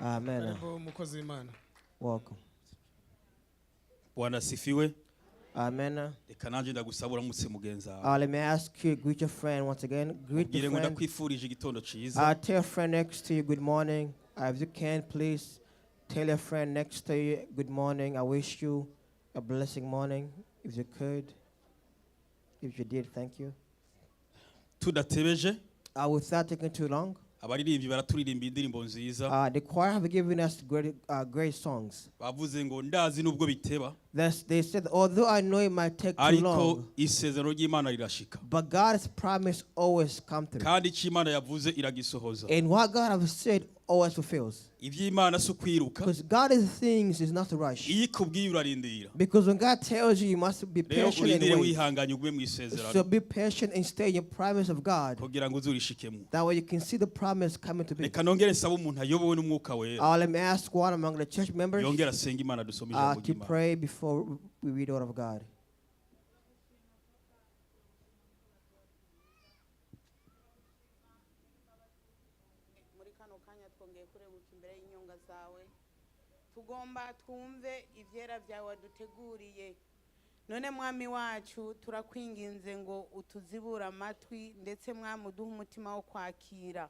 Amen. Welcome. Bwana sifiwe. Amen. Reka nanje ndagusabura mutse mugenza. Let me ask you, greet your friend once again. Greet the friend. Ndakwifurije igitondo ciza. Tell your friend next to you good morning. If you can, please tell your friend next to you good morning. I wish you a blessing morning. If you could. If you did, thank you. Tudatebeje. Without taking too long. Abaririmbyi baraturirimba indirimbo nziza. The choir have given us great songs. Bavuze ngo ndazi nubwo biteba. They said, although I know it might take too long, ariko isezerano ry'Imana rirashika. But God's promise always comes through. Kandi ic'Imana yavuze iragisohoza. And what God has said always fulfills. Ivy'Imana sukwiruka. Because God is things is not to rush. Iyikubwiye urarindira. Because when God tells you, you must be patient and wait. Wihanganye ugwe mu isezerano. So be patient and stay in your promise of God. Kugira ngo uzurishikemo. That way you can see the promise coming to be. Reka nongere nsaba umuntu ayobowe n'umwuka wera. Let me ask one among the church members. Yongera asenga Imana dusome ijambo ry'Imana. To pray before we read the word of God. Tugomba twumve ivyera vyawe waduteguriye. None mwami wacu turakwinginze ngo utuzibura amatwi ndetse mwami uduhe umutima wo kwakira.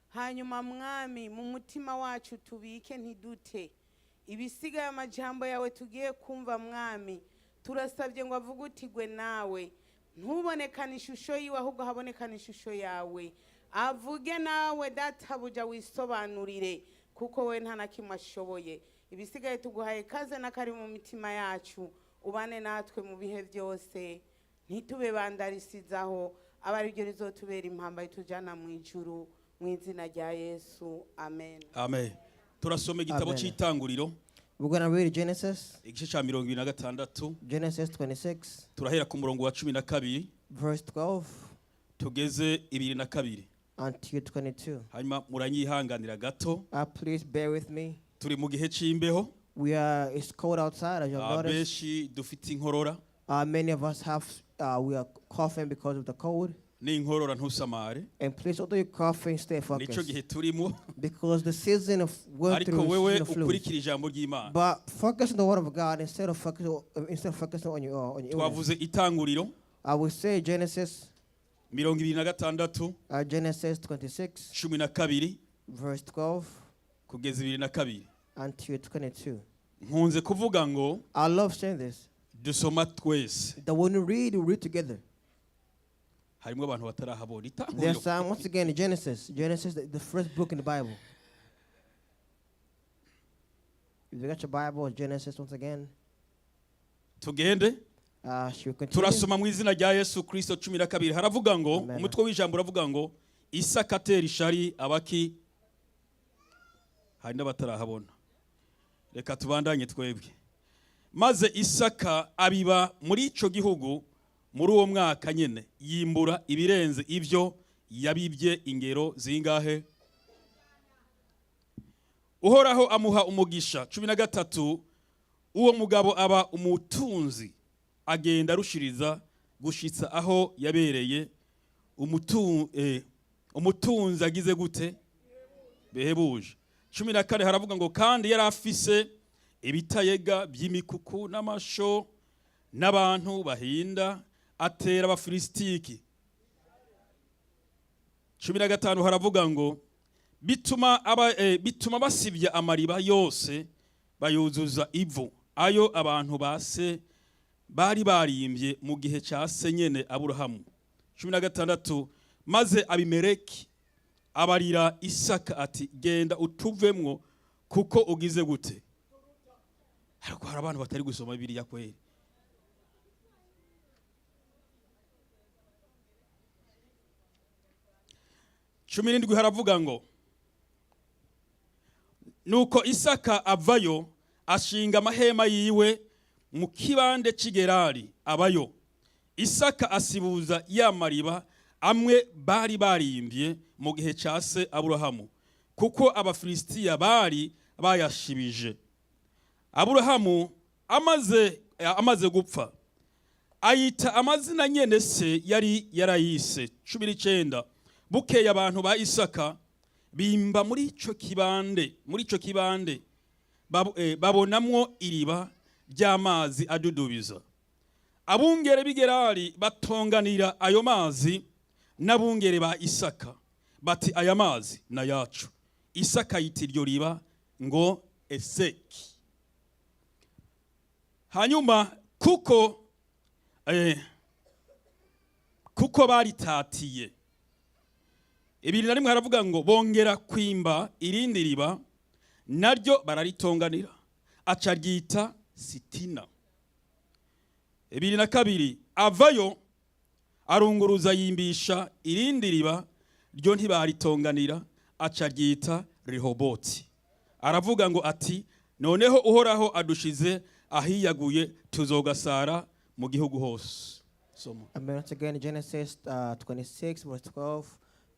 Hanyuma mwami mu mutima wacu tubike ntidute. Ibisigaye amajambo yawe tugiye kumva mwami. Turasabye ngo avugutigwe nawe. Ntubonekane ishusho yiwe ahubwo habonekane ishusho yawe. Avuge nawe databuja wisobanurire kuko we nta na kimwe ashoboye. Ibisigaye tuguhaye kaze nakari mu mitima yacu. Ubane natwe mu bihe byose. Ntitube bandarisizaho abari byo rizotubera impamba itujana mu ijuru mu izina rya Yesu. Amen. Amen. Turasoma igitabo cy'itanguriro. We're going to read Genesis. Igice cya 26. Genesis 26. Turahera ku murongo wa 12. Verse 12. Tugeze 22. Until 22. Hanyuma muranyihanganira gato. Please bear with me. Turi mu gihe c'imbeho. It's cold outside, as you have noticed. Abeshi dufite inkorora. Many of us we are coughing because of the cold. N'inkorora ntusamare. And please, although you're coughing, stay focused. Nico gihe turimo. Because the season of going through the flu. But focus on the word of God instead of focusing on your Twavuze itanguriro. I will say Genesis. 26. Genesis 26. 12. Verse 12. Kugeza 22. Until 22. Nkunze kuvuga ngo. I love saying this. Dusoma twese. That when we read together. Harimo abantu batarahabona itanguriro. There's once again Genesis, the first book in the Bible. If you got your Bible, Genesis once again. Tugende. Turasoma mu izina rya Yesu Kristo 12 haravuga ngo umutwe w'ijambo uravuga ngo Isaka atera ishari abaki. Hari n'abatarahabona. Reka tubandanye twebwe. Maze Isaka abiba muri ico gihugu muri uwo mwaka nyene yimbura ibirenze ivyo yabibye ingero zingahe. Uhoraho amuha umugisha 13. Uwo mugabo aba umutunzi agenda rushiriza gushitsa aho yabereye umutunzi agize gute behebuje. 14 haravuga ngo kandi yari afise ibitayega by'imikuku n'amasho n'abantu bahinda atera abafilistiki. 15 haravuga ngo bituma basibya amariba yose bayuzuza ivu ayo abantu base bari barimbye mu gihe cya senyene Aburahamu. 16 maze Abimeleki abarira Isaka ati genda utuvemwo kuko ugize gute. Ariko hari abantu batari gusoma Bibiliya kweli. Cumi haravuga ngo nuko Isaka avayo ashinga amahema yiwe mu kibande cy'Igerari abayo. Isaka asibuza ya mariba amwe bari barimbye mu gihe cya se Aburahamu kuko Abafilistiya bari bayashibije. Aburahamu amaze gupfa ayita amazina nyene se yari yarayise. 19 bukeye abantu ba Isaka bimba muri ico kibande babonamwo iriba ry'amazi adudubiza. Abungere b'Igerari batonganira ayo mazi n'abungere ba Isaka bati aya mazi na yacu. Isaka yita iryo riba ngo Eseki. Hanyuma kuko baritatiye, ibiri na rimwe haravuga ngo bongera kwimba irindi riba naryo bararitonganira aca ryita Sitina. Ibiri na kabiri avayo arunguruza yimbisha irindi riba ryo ntibaritonganira aca ryita Rehoboti. Aravuga ngo ati noneho uhoraho adushize ahiyaguye tuzogasara mu gihugu hose. And once again, Genesis 26 verse 12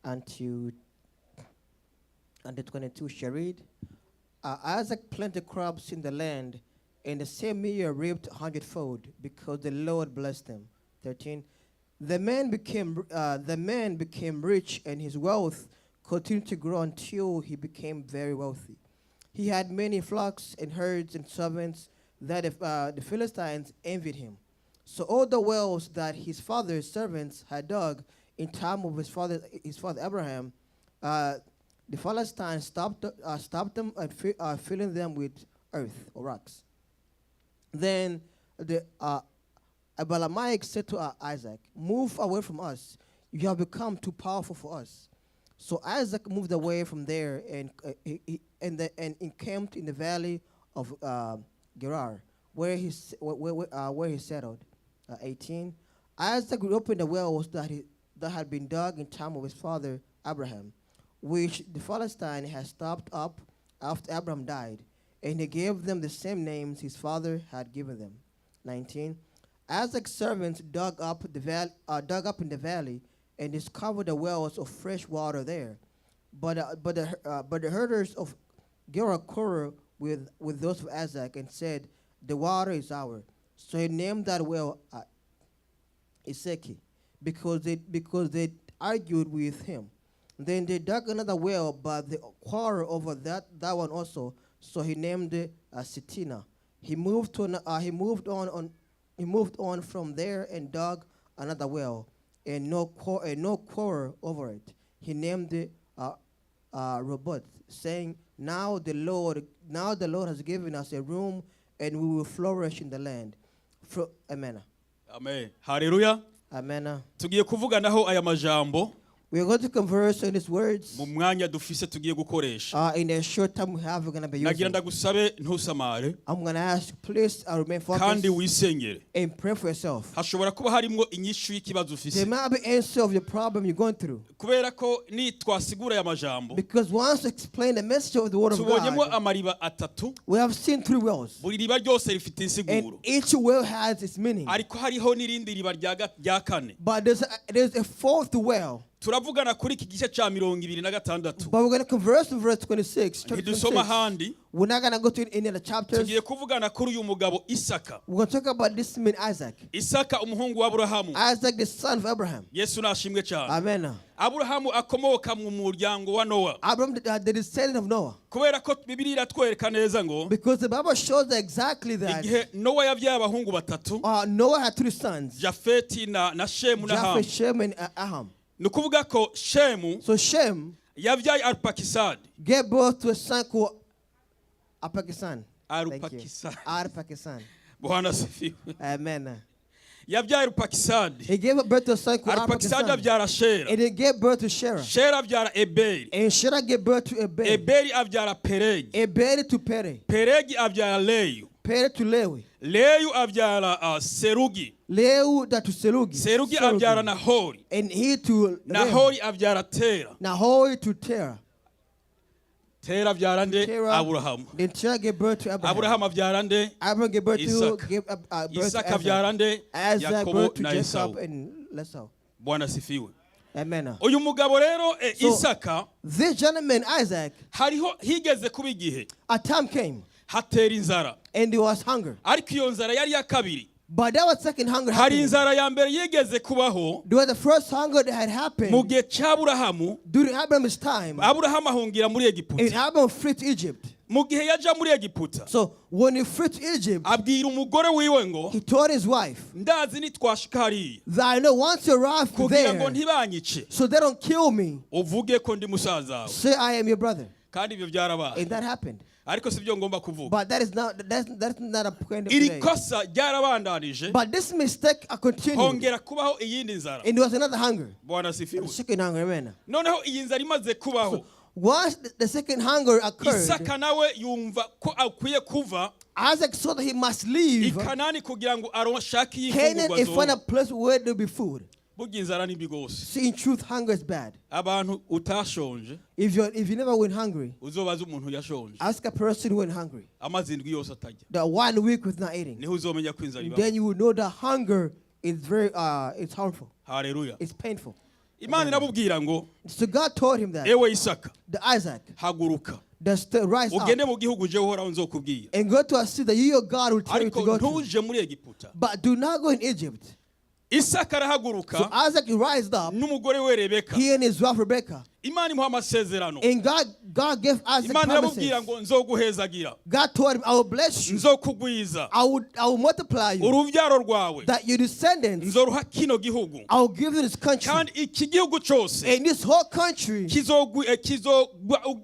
until 22 shall read. Isaac planted crops in the land, and the same year reaped 100-fold, because the Lord blessed him. 13. The man became rich, and his wealth continued to grow until he became very wealthy. He had many flocks and herds and servants that the Philistines envied him. So all the wells that his father's servants had dug in time of his father Abraham, the Philistines stopped them and filling them with earth or rocks. Then the Abimelech said to Isaac, "Move away from us. You have become too powerful for us." So Isaac moved away from there and encamped in the valley of Gerar, where he settled. 18. Isaac opened the wells that had been dug in time of his father Abraham, which the Philistine had stopped up after Abraham died, and he gave them the same names his father had given them. 19. Isaac's servants dug up in the valley and discovered the wells of fresh water there. But the herders of Gerar quarreled with those of Isaac and said, "The water is ours." So he named that well Eseki, because they argued with him. Then they dug another well, but they quarreled over that one also. So he named it Sitina. He moved on from there and dug another well, and no quarrel over it. He named it Robot, saying, Now the Lord has given us a room, and we will flourish in the land. Amen. Amen. Hallelujah. Amen. Tugiye kuvuganaho aya majambo We are going to converse on these words. mu mwanya dufise tugiye gukoresha. In the short time we have, we're going to be using. Nagira ndagusabe ntusamare I'm going to ask, please remain kandi focused wisengere. and pray for yourself. Hashobora kuba harimo inyishu y'ikibazo There ufise. might be answer of the problem you're going through. Kubera ko ni twasigura aya majambo Because once you explain the message of the word of tubonyemo God, amariba atatu, we have seen 3 wells. buri riba ryose rifite And insiguro, each well has its meaning. ariko hariho n'irindi riba rya kane. But there's a 4th well. Turavugana kuri iki gice ca 26. But we're going to converse in verse 26. Ntidusoma handi. We're not going to go to any of the chapters. Tugiye kuvugana kuri uyu mugabo Isaka. We're going to talk about this man Isaac. Isaka umuhungu wa Aburahamu. Isaac, the son of Abraham. Yesu nashimwe cyane. Amen. Aburahamu akomoka mu muryango wa Noah. Abraham, the descendant of Noah. Kubera ko Bibiliya iratwereka neza ngo Because the Bible shows exactly that igihe Noah yavyaye abahungu batatu, Noah had 3 sons. Jafeti na Shemu na Hamu. Japheth, Shem, and Aham. Nukuvuga ko Shemu So Shem yavyaye Arpakisad. gave birth to a son called Arpakisad. Arpakisad. Arpakisad. Bwana sifiwe. Amen. Yavyaye Arpakisad. He gave birth to a son called Arpakisad Arpakisad. avyara Shera. And he gave birth to Shera. Shera avyara Eberi. And Shera gave birth to Eber. Eberi avyara Peregi. Eber to Pere. Peregi avyara Leyu. Pere to Lewi. Leyu avyara Serugi. Lewi to Serugi. Serugi avyara Nahori. And he to Nahori avyara Tera. Nahori to Terah. Tera avyara nde? Terah. Aburahamu. Then Terah gave birth to Abraham. Aburahamu avyara nde? Abraham gave birth to Isaac. birth to Isaka avyara nde? Isaac Yakobo birth to na Jacob Esau. and Esau. Bwana sifiwe. Amen. Uyu mugabo rero So, Isaka this gentleman Isaac, hariho higeze kuba igihe a time came hatera inzara, and there was hunger. ariko iyo nzara yari ya kabiri. But that was second hunger hari happening. inzara ya mbere yigeze kubaho There was the first hunger that had happened mu gihe cy'Aburahamu. during Abraham's time. Aburahamu ahungira muri And Egiputa. Abraham fled to Egypt. Mu gihe yaja muri Egiputa, So when he fled to Egypt, abwira umugore wiwe ngo he told his wife ndazi nitwashika hariya that I know once you arrive kugira ngo there, ntibanyice so they don't kill me, uvuge ko ndi musaza wawe. say I am your brother. Kandi ibyo byarabaye, And that happened. ariko sibyo ngomba kuvuga. But that's not a point of Iri today. kosa ryarabandanije, But this mistake continued. hongera kubaho iyindi nzara. And there was another hunger. Bwana sifiwe. The second hunger, amen. Noneho iyi nzara imaze kubaho, Once the second hunger occurred, Isaka nawe yumva ko akwiye kuva Isaac saw that he must i leave Kanani kugira ngo arashake Canaan y'imfungurwa and find a zo. place where there will be food. Burya inzara ni mbi gose. See, in truth, hunger is bad. Abantu utashonje If you never went hungry, uzobaza umuntu yashonje ask a person who went hungry. amaze indwi yose atajya, The 1 week with not eating. niho uzomenya ko inzara ibaho. Then you will know that hunger is very it's harmful. Haleluya. It's painful. Imana irabubwira ngo So God told him that ewe Isaka the Isaac haguruka rise up ugende mu gihugu je uhoraho nzokubwira, and go to a city that you, your God, will tell you to ariko go to. ntuje muri Egiputa. But do not go in Egypt. Isaka So arahaguruka Isaac rised up, n'umugore we Rebeka. he and his wife Rebecca. Imana imuha amasezerano. And God gave Isaac Imana iramubwira promises. ngo nzoguhezagira, God told him, I will bless you. nzokugwiza, I will multiply you. uruvyaro rwawe That your descendants, nzoruha kino gihugu, I will give you this country. kandi iki gihugu cyose And this whole country,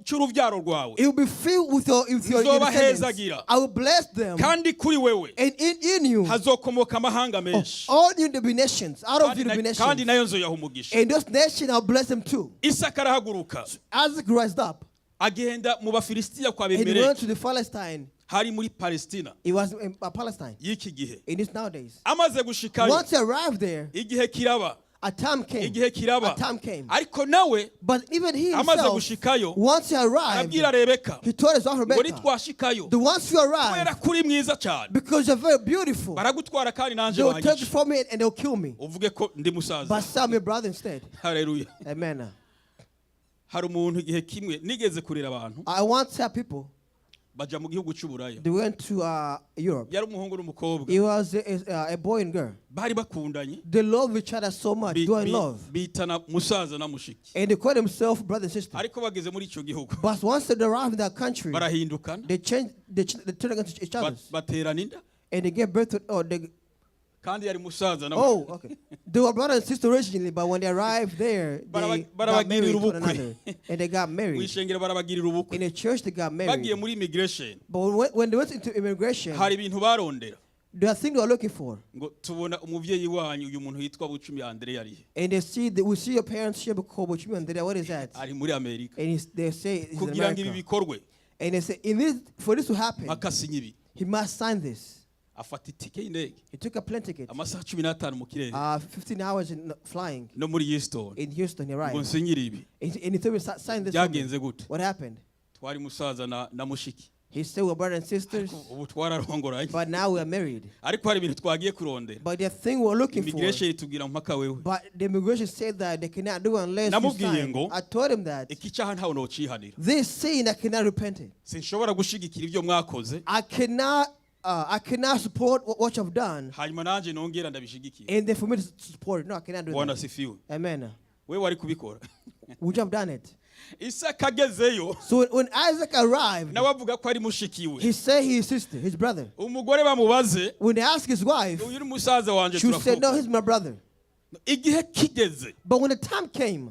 cy'uruvyaro rwawe it will be filled with your descendants. nzobahezagira, I will bless them. kandi kuri wewe And in you, hazokomoka amahanga menshi, all you will be nations. Out of you will be kandi nations. nayo nzoyaha umugisha. And those nations, I'll bless them too. Isaka arahaguruka Isaac rised up. agenda mu Bafilisitiya kwa And he went Abimeleki, to the Palestine. hari muri Palestina It was in Palestine. y'iki gihe. It is nowadays. Amaze gushikayo, Once he arrived there, igihe kiraba, a time came. igihe kiraba, A time came. ariko nawe But even he amaze himself, gushikayo once he arrived, arabwira Rebeka he told his wife ngo Rebecca, nitwashikayo the once you arrive, kubera kuri mwiza cyane because you're very beautiful, baragutwara kandi nanje they will take you banyica, from me and they'll kill me. uvuge ko ndi musaza. But sell me brother instead. Haleluya. Amen. Hari umuntu igihe kimwe nigeze kurera abantu I once saw people, baja mu gihugu cy'Uburaya, they went to Europe. yari umuhungu n'umukobwa, It was a boy and girl. bari bakundanye, They love each other so much. They were in love. bitana musaza na mushiki, And they call themselves brother and sister. ariko bageze muri icyo gihugu But once they arrive in that country, barahindukana, they turn against each other. baterana inda, And they gave birth to, kandi yari musaza na okay. They were brother and sister originally, but when they arrived there, they got married to one another. And they got mu married. ishengero barabagirira ubukwe. In the church, they got Bagiye married. muri immigration, But when they went into immigration, hari ibintu barondera the thing they were looking for. ngo tubona umuvyeyi wanyu uyu muntu yitwa Bucumi Andrea arihe, And we see your parents here because Bucumi Andrea, what is that? ari muri Amerika, And they say he's in kugira ngo ibi America. bikorwe And they say, for this to happen, akasinya ibi, he must sign this. afata itike y'indege He took a plane ticket. amasaha 15 mu kirere 15 hours in flying no muri Houston, in Houston. He ngo arrived. nsinyire ibi. And he told me, sign this. for me." Byagenze gute? What happened? Twari musaza na mushiki, He said we're brothers and sisters, ubu twararongoranye, but now we are married. ariko hari ibintu twagiye kurondera. But the thing we're looking for, Immigration itubwira mpaka wewe, but the immigration said that they cannot do unless you Namubwiye sign. ngo, I told him that iki cyaha ntawe nocihanira, this sin I cannot repent it. sinshobora gushigikira ibyo mwakoze, I cannot support what you've done, hanyuma nanje nongera ndabishigikira. and then for me to support it. No, I cannot do Bwana that. sifiwe. Amen. Wewe wari kubikora. Would you have done it? Isaka agezeyo, So when Isaac arrived, nawe avuga ko ari mushikiwe. he said his sister, his brother. Umugore bamubaze, When they asked his wife, uyu ni musaza wanje she said, no, turavuga. he's my brother. Igihe kigeze, But when the time came,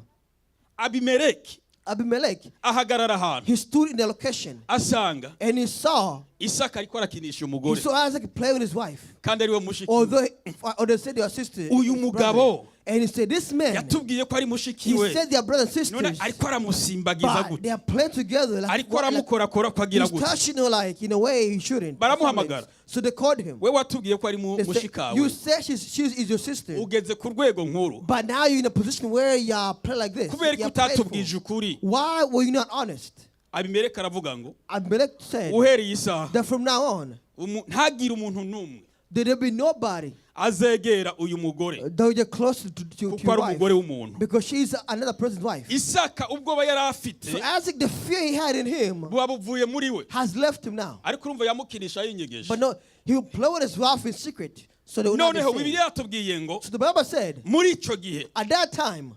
Abimeleki Abimelech, ahagarara ahantu, he stood in the location asanga and he saw, Isaka ariko arakinisha he umugore, saw Isaac play with his wife. kandi ariwe mushikiwe. Or they said they are sister. Uyu his brother. mugabo And he said, this man, yatubwiye ko ari he mushikiwe, said they are brothers and none sisters, ariko aramusimbagiza but gute, they are playing together like, ariko aramukorakora ko agira he's gute. touching her like in a way he shouldn't. Baramuhamagara. So they called him. We watubwiye ko ari They said, mushikawe, you said she is your sister, ugeze ku rwego nkuru, but now you're in a position where you are playing like this. kubera You ko are playful. utatubwije ukuri. Why were you not honest? Abimeleki aravuga ngo Abimelech said uhereye isaha that from now on, ntagire umuntu n'umwe there will be nobody azegera uyu mugore, that will get closer to kuko your ari wife, umugore w'umuntu. because she's another person's wife. Isaka ubwoba yari afite So Isaac, the fear he had in him buba buvuye muri we, has left him now. ariko urumva yamukinisha yinyegeje. But no, he will play with his wife in secret. So they will not be noneho saved. bibiliya yatubwiye ngo So the Bible said, muri ico gihe at that time,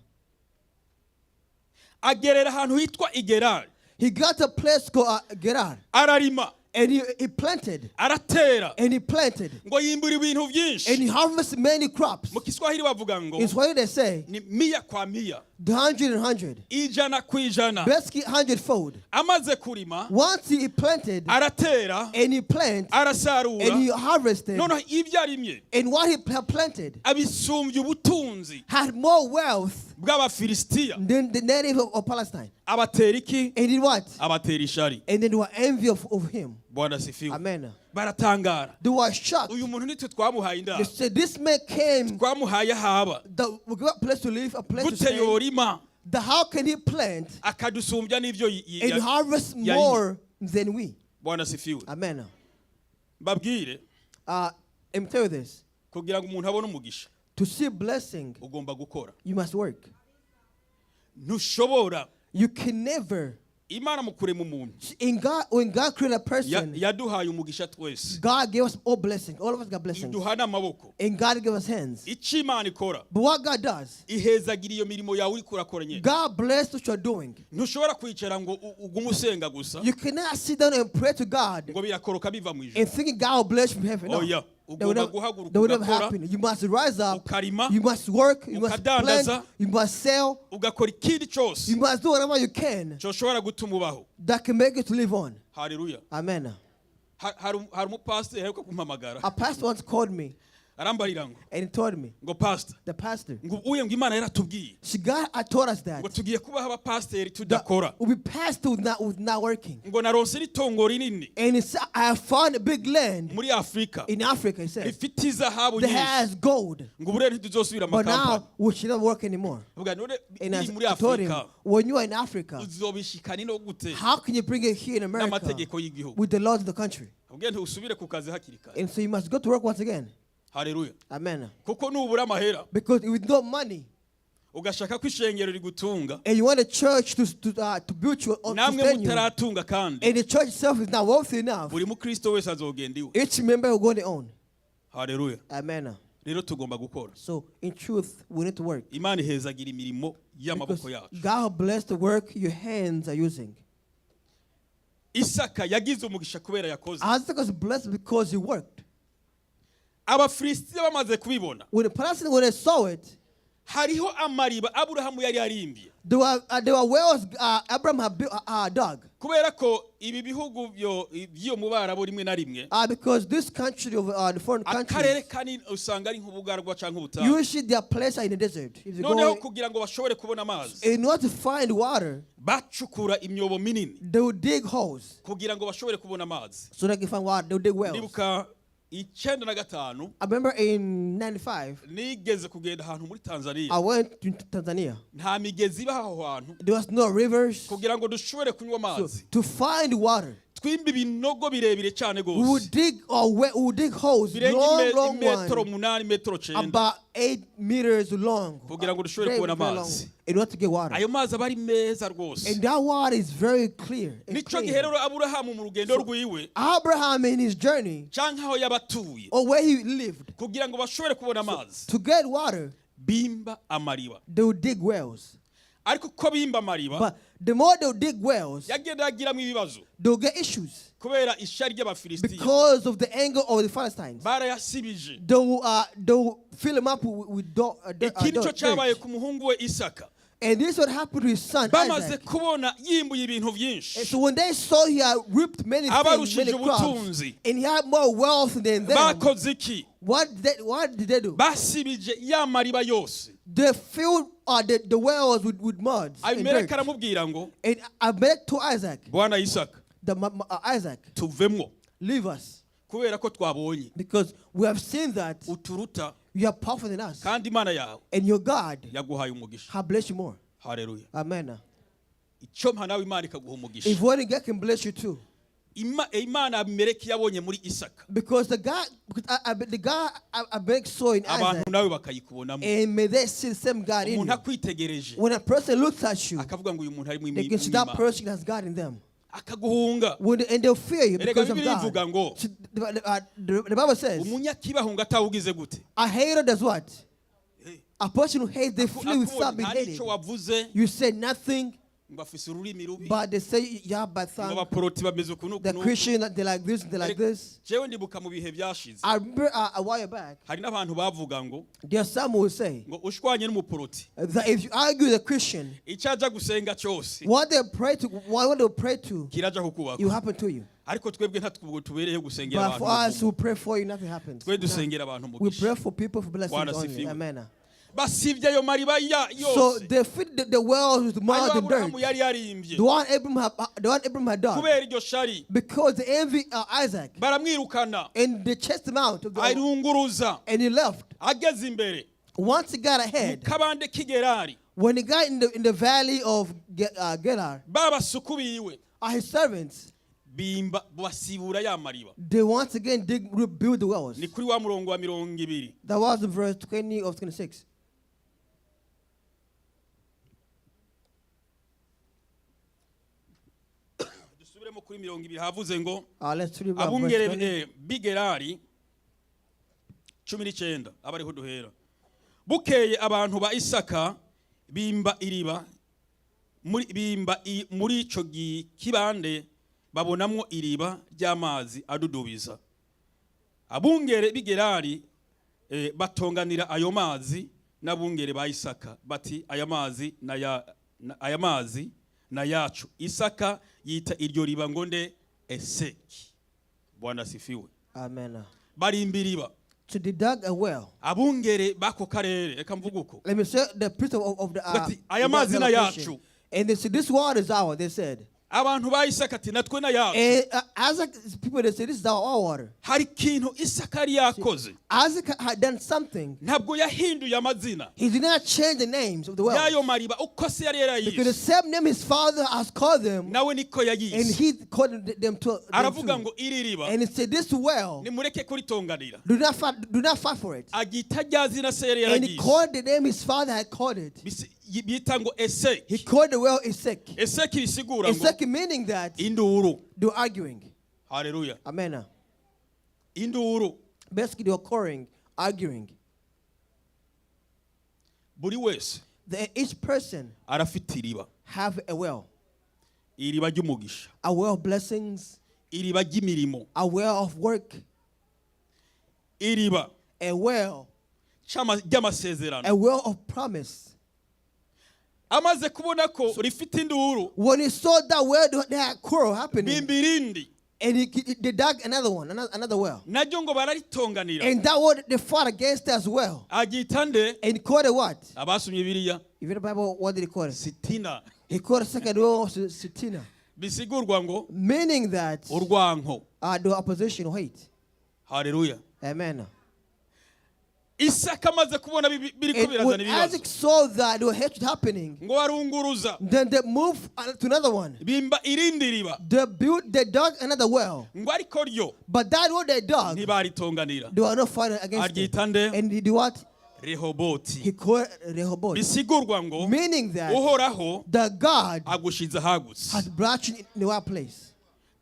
agerera ahantu hitwa Igerari, he got a place called Gerar. ararima, And he planted. aratera, And he planted. ngo yimbura ibintu And byinshi. he harvested many crops. Mu Kiswahili bavuga ngo In Swahili they say, ni mia kwa mia, the 100 and 100. ijana ku ijana. Basically 100-fold. Amaze kurima, Once he planted, aratera, and he planted, and he arasarura, harvested, noneho ibyo arimye and what he had planted abisumbya ubutunzi had more wealth bw'Abafilisitiya. than the native of Palestine. Abatera iki? And did what? Abatera ishari. And then they were envy of him. Bwana sifiwe. Amen. Baratangara. They were shocked. Uyu muntu nitwe twamuhaye They indaro, said, this man came, twamuhaye ahaba, we got a place to live, a place to gute stay. yorima How can he plant akadusumbya n'ivyo and harvest yarimye. more than we? Bwana sifiwe. Amen. Mbabwire, Let me tell you this. kugira ngo umuntu abone umugisha To see blessing, ugomba gukora. you must work. Ntushobora, You can never. Imana mu kurema umuntu When God created a person, yaduhaye umugisha twese, God gave us all blessings. All of us got blessings. iduha n'amaboko. And God gave us hands. Icyo Imana ikora, But what God does, ihezagira iyo mirimo yawe uriko urakora nyene. God bless what you're doing. Ntushobora kwicara ngo ugume usenga gusa You cannot sit down and pray to God ngo birakoroka biva mu ijuru. and thinking God will bless you from heaven. No. Oya, That will ugomba never, guhaguruka that will never ugakora, happen. You must rise up. ukarima, You must work. You must ukadandaza, plant. You must sell. ugakora ikindi cyose You must do whatever you can cyoshobora gutuma ubaho. that can make you to live on. Haleluya. Amen. Hari umupasiteri aheruka kumpamagara, A pastor once called me arambarira ngo and he told me, pastor, the pastor, ngo uye ngo Imana yaratubwiye God had told us that ngo tugiye kubaho abapasiteri tudakora, we passed with not working. ngo naronse itongo rinini And he said, I have found a big land muri Afrika in Africa, he said, rifite izahabu that nyinshi, has gold. ngo ubu rero ntituzosubira But amakampani. now we should not work anymore. Vuga none And biri muri I told him, Afrika when you are in Africa, uzobishikana no gute how can you bring it here in America n'amategeko y'igihugu? with the laws of the country? Ubwo ntusubire ku kazi hakiri kare. And so you must go to work once again. Haleluya. Amen. Kuko nubura amahera Because with no money, ugashaka ko ishengero rigutunga, and you want a church to build you or to namwe sustain you, mutaratunga kandi and the church itself is not wealthy enough, buri mukristo wese azogenda iwe. each member will go on their own. Haleluya. Amen. Rero tugomba gukora. So in truth, we need to work. Imana ihezagira imirimo Because y'amaboko yacu. God bless the work your hands are using. Isaka yagize umugisha kubera yakoze. Isaac was blessed because he worked. Abafilisitiya bamaze kubibona, When they saw it, hariho amariba Aburahamu yari yarimbye, there were wells Abraham had built, dug. kubera ko ibi bihugu by'iyo mu Barabu rimwe na rimwe Because this country of the foreign akarere countries, kanini usanga ari nk'ubugarwa cyangwa ubutayu. usually their place are in the desert. If you Noneho go, kugira ngo bashobore kubona amazi, in order to find water, bacukura imyobo minini they would dig holes kugira ngo bashobore kubona amazi. so they can find water. They would dig wells. Ndibuka 95 I remember in 95, nigeze kugenda ahantu muri I Tanzania, went to Tanzania. nta migezi iba aho hantu There was no rivers. kugira ngo dushobore kunywa So amazi. to find water, Twimba ibinogo birebire cyane we would gose, dig holes, birenga long imetero ones, 8 metero 9 about 8 meters long, kugira ngo dushobore very, kubona very long, amazi. in order to get water. Ayo mazi aba ari meza rwose. And that water is very clear and Nico gihe clean. rero Aburahamu mu rugendo rwiwe Abraham in his journey, canke aho yabatuye, or where he lived, kugira ngo bashobore kubona amazi, to get water, bimba amariba. they would dig wells. Ariko ko bimba amariba, But the more they would dig wells, yagenda agiramwo ibibazo they'll get issues kubera ishari ry'Abafilisitiya. because of the anger of the Philistines. Barayasibije. They'll fill him up with Iki nico cyabaye dirt. ku muhungu we Isaka. And this is what happened to his son Bamaze Isaac. kubona yimbuye ibintu And vyinshi, so when they saw he had reaped many things, abarushije many crops, ubutunzi, and he had more wealth than them, bakoze iki? what did they do? Basibije ya mariba yose. They filled the wells with mud and Abimeleki dirt. aramubwira ngo, And Abimelech to Isaac, Bwana Isaka, Isaac, tuvemwo leave us, kubera ko twabonye because we have seen that uturuta you are powerful than us, kandi Imana yawe and your God yaguhaye umugisha. has blessed you more. Haleluya. Amen. Icyo mpa nawe Imana ikaguha umugisha. If one God can bless you too, Imana Abimeleki yabonye muri Isaka, because the God Abimelech saw in Isaac, abantu nawe bakayikubonamo. and may they see the same God in Umuntu you. akwitegereje When a person looks at you, akavuga ngo uyu muntu ari mu they can see that Imana. person has God in them. akaguhunga. And they'll fear you Erega because of Bibiliya God. ivuga ngo So, the Bible says, umunyakibahunga atawugize gute. a hater does what? Hey. A person who hates, they flee without being nta hated. nico wavuze You say nothing, ngo afise ururimi rubi. but they say you have bad ngo tongue. abaporoti bameze ukuntu The Christian, they're like this, they're like this. jewe ndibuka mu bihe byashize. I remember a while back, hari n'abantu bavuga ngo there are some who will say ngo ushwanye n'umuporoti that if you argue with a Christian, icyaja gusenga cyose what they pray to, kiraja kukubaka. you happen to you. ariko twebwe ntatwo tubereyeho gusengera But for abantu. us who pray for you, nothing happens. twe dusengera abantu We mugisha. pray for people for blessings Bwana only. asifiwe. Amen. basivye ayo mariba So yose. they feed the wells with mud ayo and dirt. Aburahamu yari yarimbye. The one Abraham had done. kubera iryo shari Because they envy Isaac. baramwirukana. And they chased him out of the ayirunguruza. and he left. ageze imbere Once he got ahead, kabande k'igerari when he got in the valley of Gerar, babasuku biwe his servants, bimba basibura ya mariba. they once again rebuild the wells. ni kuri wa murongo wa 20. That was in verse 20 of 26. dusubiremo kuri 20 havuze ngo Let's read about verse abungere 20. bigerari 19 abariho duhera. bukeye abantu ba Isaka bimba iriba muri ico kibande babonamwo iriba ry'amazi adudubiza. abungere bigerari batonganira ayo mazi n'abungere ba Isaka bati aya mazi na yacu. Isaka yita iryo riba ngo nde Eseki. Bwana sifiwe. Amen. barimbiriba. So they dug a well. abungere bako karere reka mvuga uko. Let me say the priest of the aya mazi na yacu. And they said, this water is ours, they said. abantu ba Isaka ati natwe na yacu. And Isaac, people, they said, this is our water. hari ikintu Isaka yari yakoze. Isaac had done something. ntabwo yahinduye amazina He did not change the names of the wells. y'ayo mariba uko se yari Because the yarayise same name his father has called them, nawe niko and yayise. he called them to. aravuga ngo iri riba And he said, this well, nimureke kuritonganira. do not fight for it. agita rya zina se yari And he yarayise. called the name his father had called it. bita ngo He Eseki. called the well Esek. Eseki bisigura ngo Esek meaning that induru. they're arguing. Haleluya. Amen. induru. Basically, they're quarreling, arguing. buri wese Each person arafite iriba. have a well. iriba ry'umugisha. A well of blessings, iriba ry'imirimo. a well of work, iriba a well, ry'amasezerano. a well of promise. amaze kubona ko rifite induru When he saw that well, they had quarrel happening, bimbirindi and they dug another one, another well. naryo ngo bararitonganira. And that one, they fought against as well. agita nde And he called it what? abasomye Bibiliya If you read the Bible, what did he call it? sitina. He called the second well Sitina, bisigurwa ngo meaning that urwanko. the opposition or hate. Haleluya. Amen. Isaka amaze kubona biriko And birazana when ibibazo Isaac saw that there was hatred happening, ngo arunguruza then they moved to another one. bimba irindi riba They dug another well. ngo ariko ryo But that one they dug, ntibaritonganira. they were not fighting against it. aryita nde And he did what? Rehoboti. He called Rehoboth. bisigurwa ngo Meaning that uhoraho the God agushize Ahagutse. has brought you in the right place.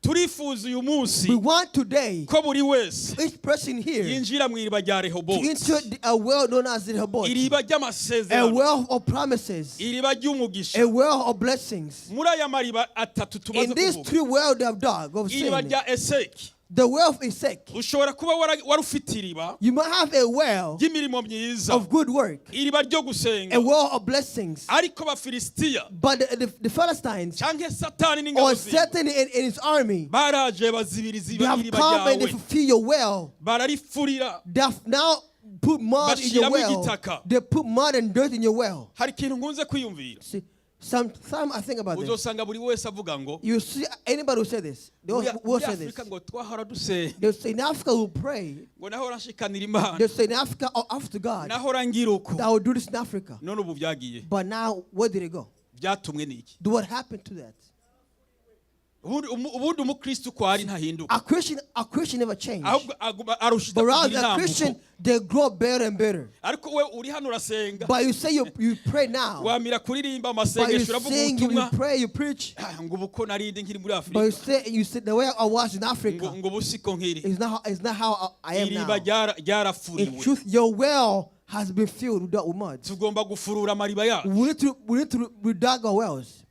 turifuza uyu We munsi want today, ko buri wese each person here, yinjira mu iriba rya to Rehoboti. enter a well known as Rehoboth. iriba A ry'amasezerano. well of promises. iriba ry'umugisha. A well of blessings. muri aya mariba atatu tumaze In these kuvuga. three wells they have dug, of iriba sin, rya Eseki. the well of Isaac. ushobora kuba wari ufite iriba You might have a well ry'imirimo myiza. of good work, iriba ryo a gusenga. well of blessings. ariko abafilisitiya But the Philistines cyangwa satani or n'ingabo ziwe Satan in his army, baraje bazibiriza they have iriba come and they ryawe. fulfill your well. bararifurira. They have now put mud in your Bashiramo well. igitaka. They put mud and dirt in your well. hari ikintu nkunze kwiyumvira. See, sometimes I think about this. uzosanga buri wese avuga ngo You see, anybody who say this, they will muri say this. Afurika ngo twahora dusenga. They'll say in Africa we'll pray. ngo nahora nshikanira Imana. They'll say in Africa or after God, nahora ngira uko. that will do this in Africa. none ubu byagiye. But now, where did it go? byatumwe n'iki? Do what happened to that? ubundi umukristo ko ari ntahinduka. A Christian never change. Ahubwo arushita But rather, kugira a Christian, intambuko. they grow better and better. Ariko we uri hano urasenga. But you say you pray now. Wamira kuririmba But you amasengesho uravuga sing, you ubutumwa. pray, you preach. Ngo ubuko narinde nkiri muri But Afrika. you say the way I was in Africa Ngo busiko nkiri. is not how I am Iriba now. In ryarafuriwe. truth, your well has been filled with mud. Tugomba gufurura amariba yacu. We need to redug our wells.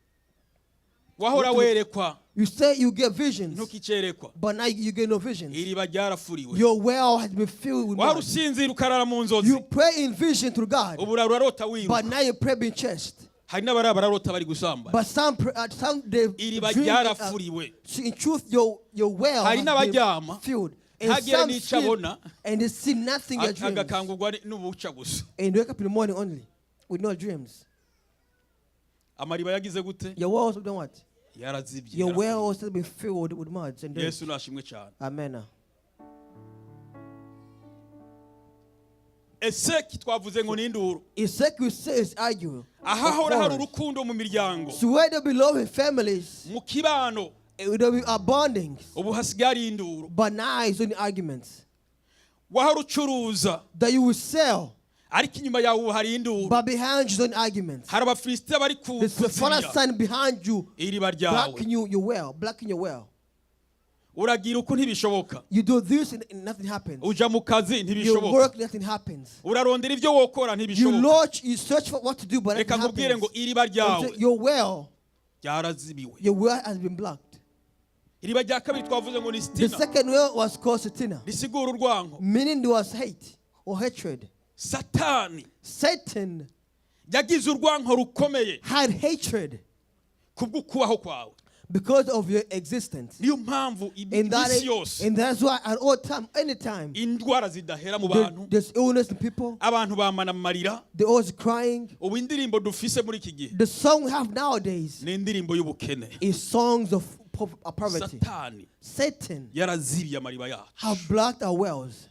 Wahora werekwa You say you get visions, ntukicerekwa. but now you get no visions. Iriba ryarafuriwe. Your well has been filled with mud. Warusinzira ukarara mu nzozi. You pray in vision to God, Ubura urarota but wiruka. now you pray being chest. Hari n'abari bararota bari gusamba. But some they Iriba dream, ryarafuriwe. in truth, your well Hari has been n'abaryama. filled. And Ntagire some n'ico sleep, abona. and they see nothing in their dreams. Agakangurwa n'ubuca gusa. And they wake up in the morning only with no dreams. Amariba yagize gute? Your wells have done what? Yarazibye. Your wells have been filled with muds and dirt. Yesu nashimwe cyane. Amen. Eseki twavuze ngo n'induru. Ezekiel says, argue. Ahahora hari urukundo mu miryango. So where there be love in families, Mu kibano there will be abundance. ubu hasigara induru. But now it's only arguments Wahora ucuruza that you will sell, ariko inyuma yawe ubu hari induru. but behind you is only arguments. Hari abafilisitiya bari The father kuzimya stand behind you, iriba ryawe. blocking your well, blocking your well. Uragira uko ntibishoboka. You do this and nothing happens. Uja mu kazi You ntibishoboka. work, nothing happens. Urarondera ibyo wokora You ntibishoboka. launch, you search for what to do, but Reka nothing nkubwire ngo happens. iriba ryawe Your well ryarazibiwe. has been blocked. Iriba rya kabiri twavuze ngo ni The sitina. second well was called Satina, Risigura urwango. meaning there was hate or hatred. Satani Satan yagize urwango rukomeye had hatred kubw'ukubaho kwawe. because of your existence. Niyo mpamvu And iminsi yose that's why at all time, anytime, indwara zidahera mu bantu. there's illness in people, Abantu bamana amarira. they're always crying. Ubu indirimbo dufise muri iki gihe The song we have nowadays ni indirimbo y'ubukene. is songs of poverty. Satani Satan yarazibiye amariba yacu. have blocked our wells.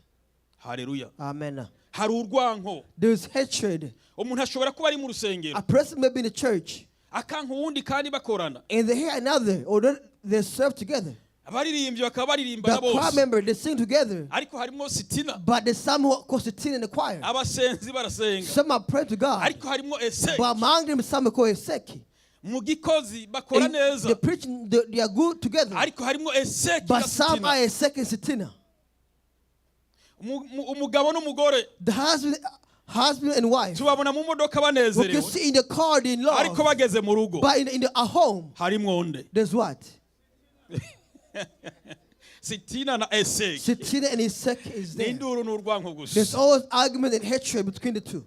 Haleluya. Amen. Hari urwanko. There's hatred. Umuntu ashobora kuba ari mu rusengero A person may be in the church akanka uwundi kandi bakorana. and they hear another, or they serve together. Abaririmbyi bakaba baririmba The na choir bose. member, they sing together, Ariko harimo sitina. but there's some who are constituting in the choir. Abasenzi barasenga. Some are praying to God, Ariko harimo eseki. but among them some are called Eseki. Mu gikozi bakora And neza. they preaching, they are good together, Ariko harimo eseki but na some are sitina. Eseki and Satina. Umugabo n'umugore The husband and wife, tubabona mu modoka we can banezerewe. see in the car in Ariko love, bageze mu rugo but in a home, harimo nde? there's what? Sitina na eseki. Satina and Eseki is there. N'induru n'urwanko gusa. There's always argument and hatred between the two.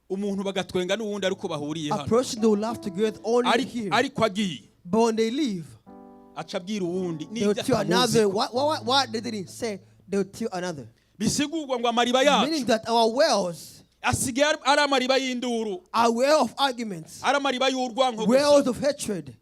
Umuntu bagatwenga n'uwundi ariko bahuriye A hano. person they will laugh together only here, Ariko agiye but when they leave, aca abwira uwundi they will n'ibyo tell another. atamuzi. What they didn't say, they will tell another. Bisigurwa ngo amariba Meaning yacu that our wells asigaye ari amariba y'induru, are well of arguments, ari amariba y'urwanko gusa. wells of hatred.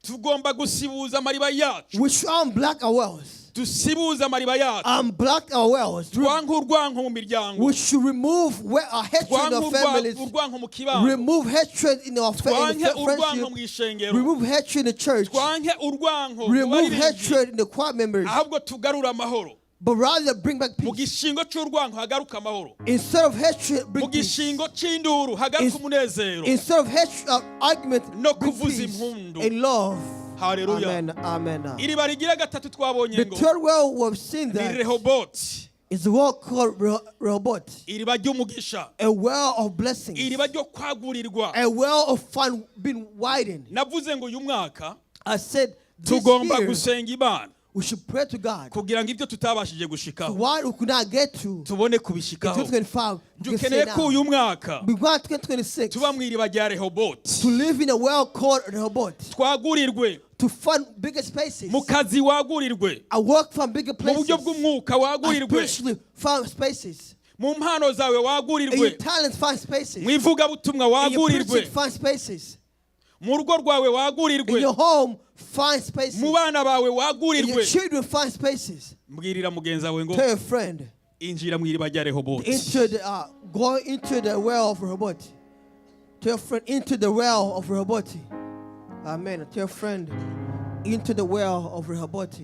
Tugomba gusibuza amariba yacu. We should unblock our wells. Dusibuza amariba yacu. Unblock our wells. Twanke urwanko mu miryango. We should remove hatred in Twanke our families. urwanko mu kibano. Remove hatred in our Twanke urwanko mu friendship. ishengero. Remove hatred in the church. Twanke urwanko mu Remove baririmbyi. hatred in the choir members. Ahubwo tugarura amahoro. But rather bring back Mu peace. gishingo cy'urwanko hagaruka amahoro. Instead of hatred, Mu bring peace. gishingo cy'induru hagaruka umunezero. Instead of hatred, argument, No bring kuvuza peace impundu. and love. Haleluya. Amen. Amen. Iriba rigira gatatu twabonye The ngo third well we've seen ni that Rehoboti. is a well called Rehoboth, Iriba ry'umugisha. a well of blessings, Iriba ryo kwagurirwa. a well of fun being widened. Navuze ngo uyu mwaka I said this tugomba year gusenga Imana we should pray to God. kugira ngo ibyo tutabashije So gushikaho what we could not get to tubone in kubishikaho. 2025, we can say Dukeneye ko now. uyu mwaka We want 2026 tuba mu iriba rya Rehoboti. to live in a well called Rehoboth, Twagurirwe to fund bigger spaces. mu kazi, wagurirwe I work from bigger mu buryo places. bw'umwuka, I wagurirwe spiritually find spaces. mu mpano zawe, In your wagurirwe talents, find spaces. mu ivugabutumwa, In your wagurirwe preaching, find spaces. mu rugo rwawe, In wagurirwe your home, find spaces. mu bana bawe, In your wagurirwe. children, find spaces. Mbwirira mugenzi wawe ngo Tell your friend, injira mu iriba rya Rehoboti. go into the well of Rehoboth. Tell your friend, into the well of Rehoboth. Amen. Tell your friend, into the well of Rehoboth.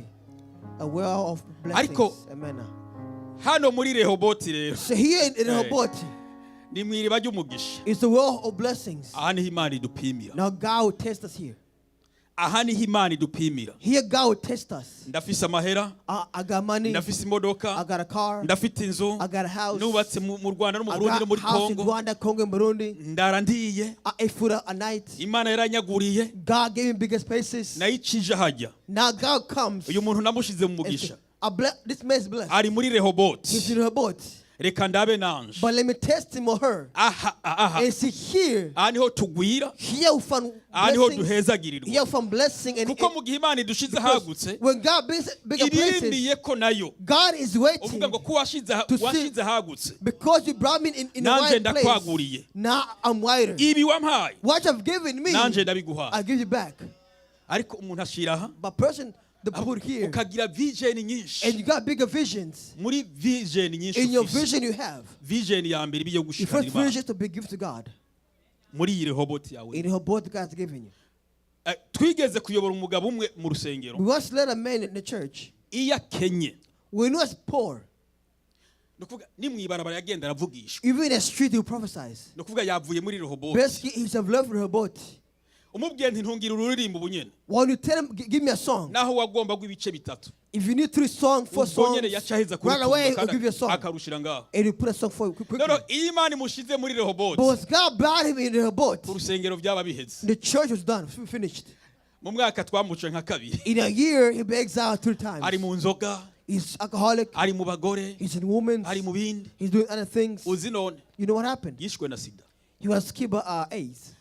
A well of blessings. Amen. Hano muri Rehoboti rero. So here in Rehoboth, ni mwiriba ry'umugisha. it's the well of blessings. Aha niho Imana idupimira. Now God will test us here. Aha niho Imana idupimira. Here God will test us. Ndafise amahera. I got money. Ndafise imodoka. I got a car. Ndafite inzu. I got a house. Nubatse mu Rwanda no mu Burundi no muri I got a house in Kongo. Rwanda, Congo, and Burundi. Ndara ndiye. I ate food a night. Imana yaranyaguriye. God gave me bigger spaces. Nayicije hajya. Now God comes. Uyu muntu namushize mu mugisha. This man is blessed. Ari muri Rehoboti. He's in Rehoboth. Reka ndabe nanje. But let me test him or her. Aha. And see here. Aha niho tugwira. Here we find Aha niho blessings. duhezagirirwa. Here we find blessing. And kuko mu gihe Imana idushize Ahagutse. when God brings bigger places, irindiye ko nayo. God is waiting. Uvuga ngo ko washize Ahagutse. Because you brought me in a Nanje wide place. ndakwaguriye. Now I'm wider. Ibi wampaye. What you've given me, Nanje ndabiguhaye. I give you back. Ariko umuntu ashira aha. But person, the put here, ukagira vision nyinshi. and you got bigger visions. Muri vision nyinshi. In your vision you have. Vision ya mbere biyo The gushikana first Imana. vision is to be given to God. Muri iyi Rehoboti yawe. In Rehoboth God's given you. Twigeze kuyobora umugabo umwe mu rusengero. We once led a man in the church. Iya Kenye. When he was poor, Nukuvuga ni mwibarabara yagenda aravugisha. even in the street he prophesies. Nukuvuga yavuye muri Rehoboti. Basically, he's have left Rehoboth. Umubwiye nti ntungira ururirimbo bunyene. When you tell him, give me a song. Naho wagomba gwibice bitatu. If you need 3 songs, 4 songs, Ubwo nyene yacaheza run away, I'll give you a song. akarushira ngaho. And you put a song for you quickly. Rero iyo Imana imushize muri Rehoboti. But God brought him in Rehoboth. Urusengero byaba biheze. The church was done, finished. Mu mwaka twamuce nka kabiri. In a year, he'll be exiled 3 times. Ari mu nzoga. He's alcoholic. Ari mu bagore. He's in women. Ari mu bindi. He's doing other things. Uzi none. You know what happened? Yishwe na sida. He was killed by AIDS.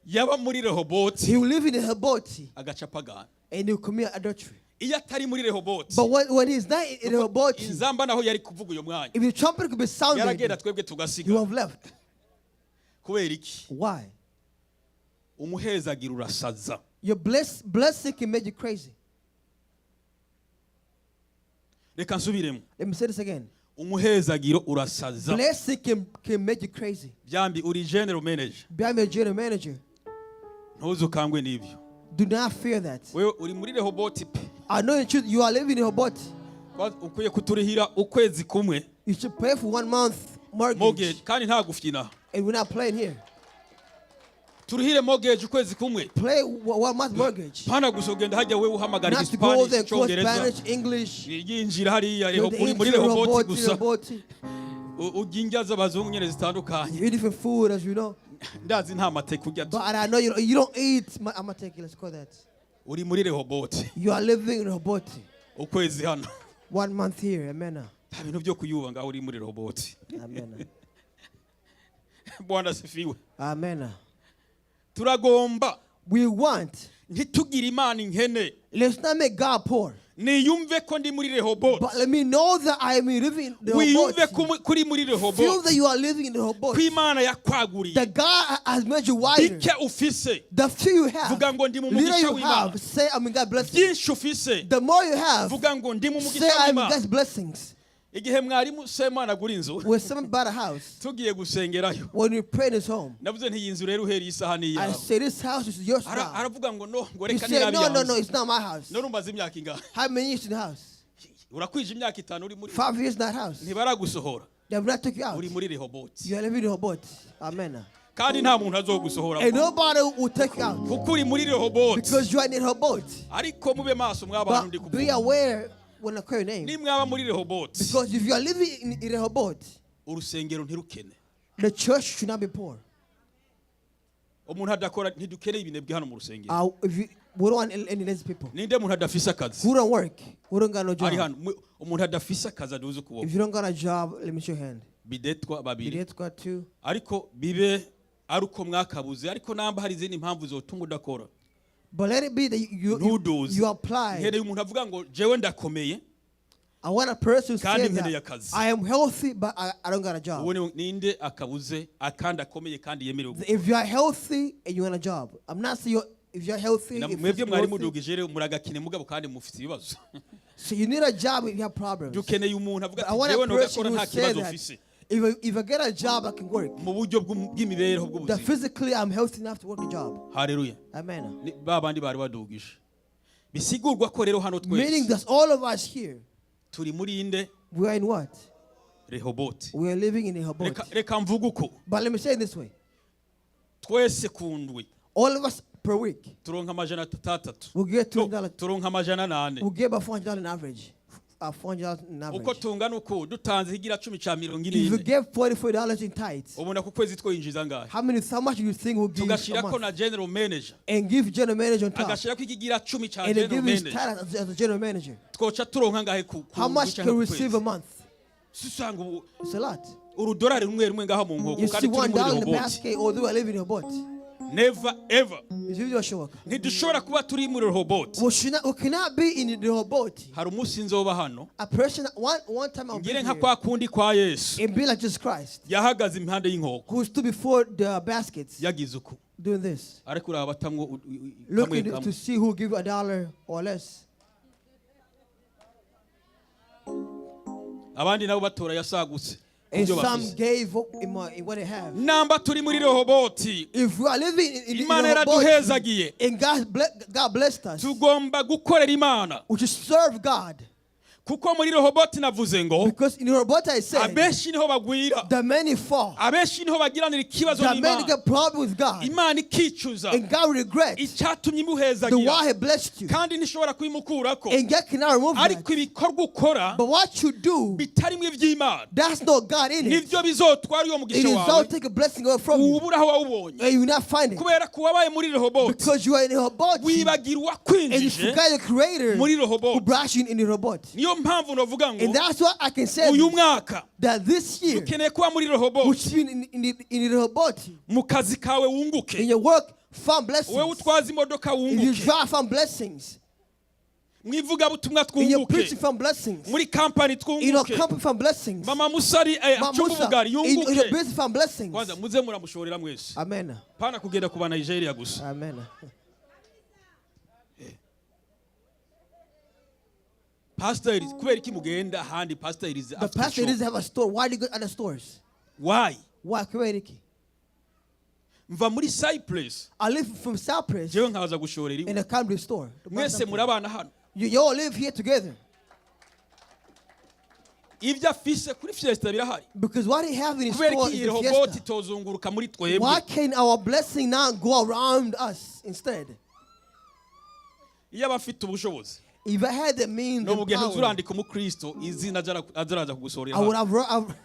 Yaba muri Rehoboti. He will live in Rehoboth Agaca pagana. and he will commit adultery. Iyo atari muri Rehoboti. But when he's not in Rehoboth, Inzamba naho yari kuvuga uyo mwanya. if the trumpet could be sounded, Yaragenda twebwe you tugasiga. have left. Kubera iki? Why? Umuhezagira urasaza. Your blessing can make you crazy. Reka nsubiremo. Let me say this again. Umuhezagiro urasaza. Blessing can make you crazy. Byambi uri general manager. Be a general manager. Ntuzukangwe n'ibyo. Do not fear that. Wewe uri muri Rehoboti pe. I know you are living in Rehoboth. Ukwiye kuturihira ukwezi kumwe. You should pay for 1 month mortgage. Kandi nta gufyina. And we're not playing here. Turihire mortgage ukwezi kumwe. Play 1 month mortgage. Pana gusogenda hajya wewe uhamagara Not to go there Spanish, and Spanish, English. Yinjira hariya You're muri Rehoboti gusa. Rehoboth. Ujinja z'abazungu nyene zitandukanye. You eat different food, as you know. Ndazi nta mateka urya. But I know you don't eat. I'm going to take it. Let's call that. Uri muri Rehoboti. You are living in Rehoboth. Ukwezi hano. 1 month here. Amen. Nta bintu byo kuyuba ngaho uri muri Rehoboti. Amen. Bwana sifiwe. Amen. Turagomba. We want. Ntitugira Imana inkene. Let's not make God poor. Niyumve ko ndi muri Rehoboti. But let me know that I am living in Wiyumve Rehoboth. kuri muri Rehoboti. Feel that you are living in Rehoboth. Ko Imana yakwaguriye. That God has made you wider. Bike ufise. The few you have, Vuga ngo ndi mu little mugisha you w'Imana. have, say, I mean, God bless you. Byinshi ufise. The more you have, Vuga ngo ndi mu say, mugisha I am w'Imana. God's blessings. Igihe mwarimu Semana gura inzu. When someone bought a house, Tugiye gusengerayo. when you pray in his home, Navuze nti iyi nzu rero uhera isaha ni I yawe. say, this house is yours now. Aravuga ngo no ngo You reka say, nirabi no, yanzu. it's not my house. None umaze imyaka ingahe? How many years in the house? Urakwije imyaka 5 uri muri. 5 years in that house. Ntibaragusohora. They have not took you out. Uri muri Rehoboti. You are living in Rehoboth. Amen. Kandi nta muntu azogusohora. And nobody will take you out. Kuko uri muri Rehoboti. Because you are in Rehoboth. Ariko mube maso mw'abantu ndi But be kuvuga. aware when I call your name. Ni mwaba muri Rehoboti. Because if you are living in Rehoboth, Urusengero ntirukene. the church should not be poor. Umuntu adakora ntidukeneye ibinebwe hano mu rusengero. We don't want any lazy people. Ninde muntu adafise akazi. Who don't work? Who don't got no Ari job? hano umuntu adafise akazi aduze If ukuboko. you don't got a job, let me show your hand. Bidetwa babiri. Idiot's got 2. Ariko bibe aruko mwakabuze ariko namba hari izindi mpamvu zotuma udakora. But let it be that you apply. Nkene umuntu avuga ngo jewe ndakomeye. I want a person to Kandi say nkeneye that akazi. I am healthy, but I don't got a job. Ubu ninde akabuze akandi akomeye kandi yemerewe. If you are healthy and you want a job, I'm not saying if you're healthy. Mwebwe mwari mudugije muragakine mugabo kandi mufite ibibazo. So you need a job if you have problems. Dukeneye umuntu avuga I want jewe a no person gakora who nta say kibazo that ufise. If I get a job, I can work. mu buryo bw'imibereho That bw'ubuzima. physically I'm healthy enough to work a job. Haleluya. Amen. Ni babandi bari badugije. Bisigurwa ko rero hano Meaning twese that all of us here, turi muri inde we are in what? Rehoboti. We are living in Rehoboth. Reka mvuga uko But let me say it this way. twese kundwi All of us per week, turonka amajana atatu. we'll get $200. Turonka amajana 8. We'll get about $400 in average. $400 in Uko average. tungana uko dutanze higira 10 ca If you 40. get $44 in tithes, Ubona ku kwezi twinjiza ngahe? how much do you think will give a Tugashirako month? na general manager. And give general manager on top. Agashirako ikigira 10 ca And then general give his manager. title as a general manager. Twoca turonka ngahe ku How much can we receive a month? Susanga ubu It's a lot. urudolari rumwe ngaho mu nkoko You kandi see turi muri $1 in the Rehoboth. basket, although I live in Rehoboth. Never ever. Is it your show? Ntidushobora kuba turi muri Rehoboth. We cannot be in the Rehoboth. Hari umunsi nzoba hano A person, one time I'll be ngire nka here kwa kundi kwa Yesu and be like Jesus Christ, yahagaze impande y'inkoko who stood before the baskets yagize uko doing this, ariko uraba batamwo looking kamwe to see who will give $1 or less. abandi nabo batora yasagutse And kubyo some bafise. gave in what they have. Namba turi muri Rehoboth If we are living in Imana Rehoboth, yaraduhezagiye and God blessed us, tugomba gukorera Imana we should serve God. kuko muri Rehoboth navuze ngo Because in Rehoboth I said, abenshi niho bagwira the many fall, abenshi niho bagiranira ikibazo the many n'Imana get problem with God, Imana ikicuza and God regrets icyatumye the imuhezagira why He blessed you, kandi ntishobora kubimukurako and God cannot remove ariko that. ibikorwa ukora But what you do, bitarimo iby'Imana that's not God in it. nivyo bizotwara uyo It mugisha is wawe all take a blessing away from you, ubura aho wawubonye and you will not find it kubera ko wabaye muri Rehoboth because you are in Rehoboth, wibagirwa and you kwinjije forgot the Creator muri who Rehoboth. brought you in Rehoboth. Niyo mpamvu novuga And ngo that's why I can say uyu mwaka that this year, dukeneye kuba muri which Rehoboth is in Rehoboth, mu kazi kawe in wunguke your work, find wewe blessings. utwaza imodoka If you wunguke drive, find blessings. mwivuga butumwa In your twunguke preaching, find blessings. muri kampani In your twunguke company, find blessings. mama musari Mama acunga Musa, ubugari in your yunguke business, find blessings. kwanza muze muramushorera mwese Amen. pana kugenda kuba Nigeria gusa Amen. pastors kubera iki mugenda ahandi pastors The pastor doesn't have a store. Why do you go to other stores? why Why? Kuwaitiki. mva muri Cyprus I live from Cyprus jewe nkaza gushorera in iwe a Camry store. mwese murabana hano You all live here together ibyo afise kuri fiesta birahari because what he have in his kubera store iki is iyi the Rehoboth fiesta. itozunguruka muri Why twebwe can our blessing not go around us instead? iyo abafite ubushobozi If I had the means no and mugenda power, uzurandika umukristo izina azaraza kugusorera I would hano. have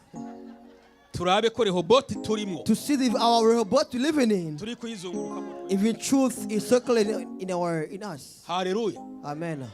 turabe ko Rehoboth turimo to see our Rehoboth living in. turi kuyizungurukamo If in truth is circulating in us. haleluya Amen.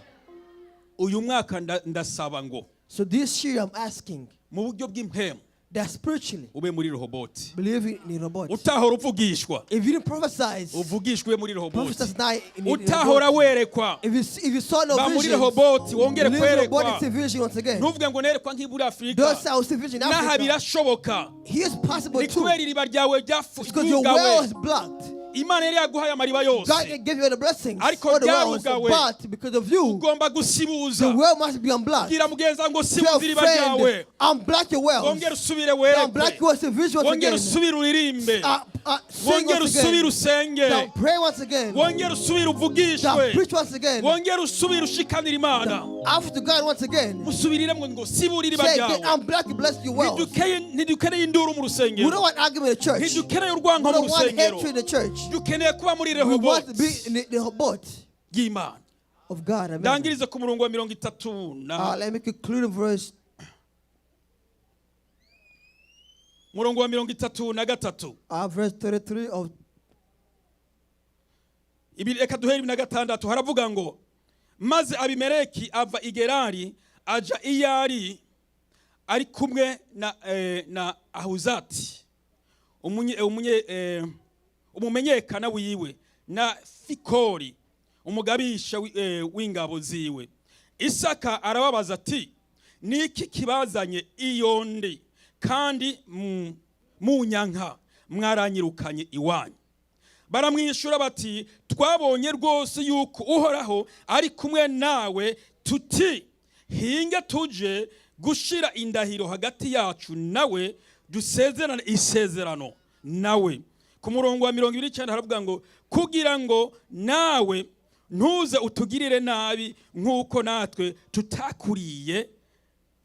uyu mwaka ndasaba ngo So this year I'm asking mu buryo bw'impemu that spiritually ube muri Rehoboth believe in Rehoboth. utahora uvugishwa If you didn't prophesize, uvugishwe muri Rehoboth prophesize not in utahora Rehoboth. werekwa If you saw no ba muri visions, Rehoboth wongere believe Rehoboth kwerekwa is a vision once again. nuvuge ngo nerekwa nk'iburi Afrika Those I will see vision in naha Africa. birashoboka Here's possible ni too. kubera iriba ryawe Because your well ryafugawe is blocked. Imana yari yaguhaye amariba God yose can give you the blessings. Ariko All the wells, ryarugawe. but because of you, ugomba the gusibuza well must be unblocked. bwira mugenza ngo Tell sibuza iriba ryawe friend, unblock your wells. wongere usubire Unblock werekwe yours to vision once wongere again. usubire uririmbe Sing wongere once usubire again. usenge Now pray once again. wongere usubire Now uvugishwe preach once again. wongere usubire ushikanira Imana Now offer to God once again. musubiriremo ngo sibura iriba Say, ryawe unblock and bless your wells. ntidukeneye induru mu We rusengero don't want argument in the church. We ntidukeneye urwango mu don't want rusengero hatred in the church. dukeneye kuba muri We want to Rehoboth be in the Rehoboth y'Imana of God. Amen. ndangirize ku murongo wa 30 Let me conclude in verse murongo wa 33 verse 33 of ibi reka duhere 26 haravuga ngo maze Abimeleki ava i Gerari aja iyari ari kumwe na Ahagutse umumenyekana wiwe na Fikori umugabisha w'ingabo ziwe. Isaka arababaza ati niki kibazanye iyo ndi kandi munyanka mwaranyirukanye iwanyu. Baramwishura bati twabonye rwose yuko uhoraho ari kumwe nawe tuti hinge tuje gushira indahiro hagati yacu nawe dusezerane isezerano nawe. Ku murongo wa 29 haravuga ngo kugira ngo nawe ntuze utugirire nabi nk'uko natwe tutakuriye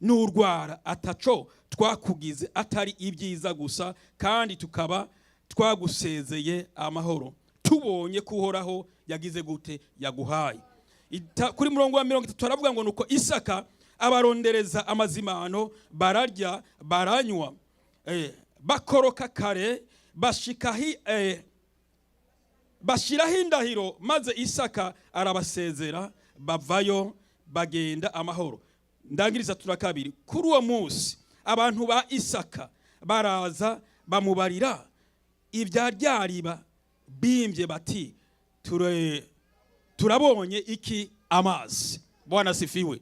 n'urwara ataco twakugize atari ibyiza gusa, kandi tukaba twagusezeye amahoro tubonye kuhoraho yagize gute yaguhaye. Kuri murongo wa 30 haravuga ngo nuko Isaka abarondereza amazimano, bararya baranywa, bakoroka kare, bashiraho indahiro, maze Isaka arabasezera bavayo bagenda amahoro. Ndangiriza turakabiri. Kuri uwo munsi abantu ba Isaka baraza bamubarira ibya ryariba bimbye bati turabonye iki amazi. Bwana sifiwe.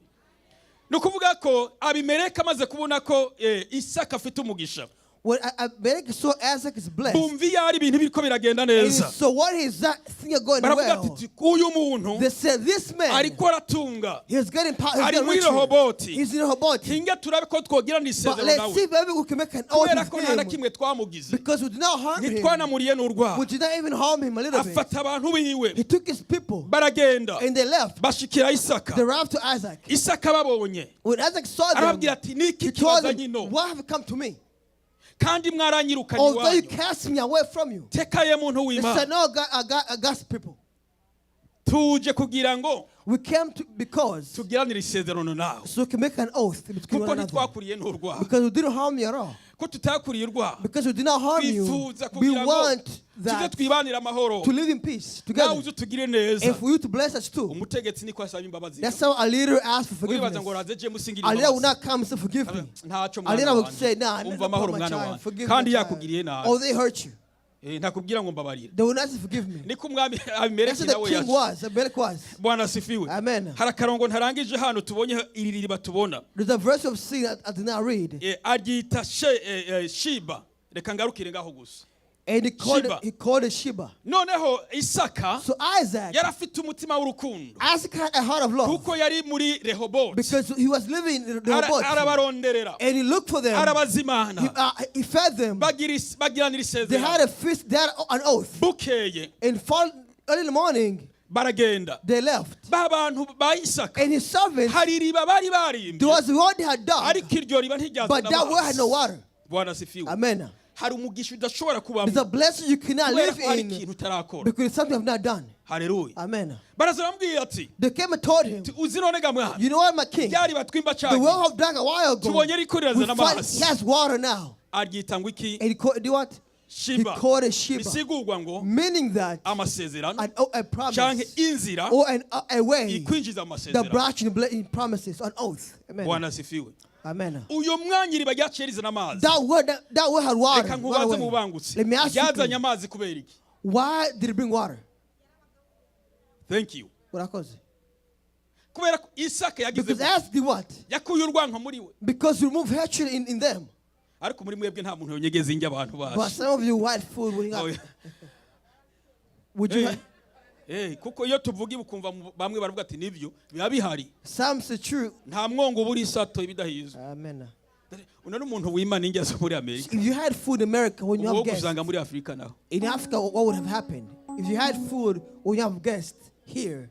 Nukuvuga ko Abimeleki amaze kubona ko Isaka afite umugisha, when Abimelech saw Isaac is blessed, bumvi yari ibintu biriko biragenda neza, so what is that thing going baravuga well? ati uyu muntu They said this man, ariko aratunga, he's getting power, ari muri he's Rehoboti, in Rehoboth. hinge turabe ko twogira But nisezerano let's nawe, see if maybe we can make an oath kubera ko nta na with him, kimwe twamugize, because we did not harm him. ntitwanamuriye n'urwara. We did not even harm him a little bit. Afata abantu biwe He took his people baragenda and they left. bashikira Isaka. They arrived to Isaac. Isaka babonye When Isaac saw them, arababwira ati niki he told them, kibazanye no, why have you come to me? kandi mwaranyirukanye Although you iwanyu, cast me away from you. tekaye muntu They said, w'Imana, no, I got people. tuje kugira ngo We came to because tugiranire isezerano nawe, so we can make an oath between kuko one another. ntitwakuriye n'urwara, Because we didn't harm you at all. ko tutakuriye urwara, Because we did not harm you. twifuza We kugira ngo want tuje that twibanire amahoro, to live in peace nawe together. uze tugire neza. And for you to bless us too. Umutegetsi niko asaba imbabazi, That's how a leader asks for wibaza forgiveness. ngo raze je musingira A leader will imbabazi, not come and say, forgive me. ntacyo A leader mwana will say, nah, wanjye, umva no, amahoro my mwana child, wanjye, forgive kandi my yakugiriye child. nabi, Oh, they hurt you. ntakubwira ngo mbabarira. They will not say, forgive me. Niko umwami That's Abimeleki what the nawe king yaje. was. Abimelech was. Bwana asifiwe. Amen. Hari akarongo ntarangije hano tubonye iri riba tubona, There's a verse of sin that I did not read. aryita Shiba. Reka ngarukire ngaho gusa. And he Sheba. called it Sheba. Noneho Isaka So Isaac yari afite umutima w'urukundo, Isaac had a heart of love kuko yari muri Rehoboti, because he was living in Rehoboth. arabaronderera, And he looked for them. arabazimana, He fed them. bagiranira They had isezerano. a feast, they had an oath. Bukeye And early in the morning, baragenda, they left. ba bantu ba Isaka And his servants, hari iriba bari there barimbye, was what they had done, ariko iryo riba ntiryazana but that well had no amazi. water. Bwana asifiwe. Amen. Hari umugisha udashobora kubamo It's a blessing you cannot kubera live ko hari in ikintu utarakora. because it's something you have not done. Haleluya. Amen. Baraza bamubwira ati They came and told him, uzi none ga mwana, you know what, my king? ryari batwimba The cyane, well have dug a while ago. tubonye riko We rirazana find amazi. he has water now. Aryita ngo iki? And he called, do what? He Shiba. called it Sheba. Bisigurwa ngo Meaning that amasezerano a canke promise inzira or a way ikwinjiza mu that masezerano. brought you in promises, an oath. Amen. Bwana asifiwe. Amen. Uyo mwanya iriba ryaciye rizana amazi. That word had water. Reka Right nkubaze mu away. bangutse, Let me ask you, ryazanye amazi kubera iki? why did it bring water? Thank you. Urakoze. Kubera ko Isaka yagize Because as the what? yakuye urwanko muri we, Because you remove hatred in them. ariko muri mwebwe nta muntu yonyegeza injya abantu But baje. some of you white food would you, would you kuko iyo tuvuga ibi ukumva bamwe baravuga ati nivyo biba bihari, some say true. nta mwongo buri sato ibidahizwe. Amen. Uno n'umuntu w'Imana injya zo muri Amerika, If you had food in America when you uwo have guests, gusanga muri Afrika naho. in Africa, what would have happened? If you had food when you have guests here,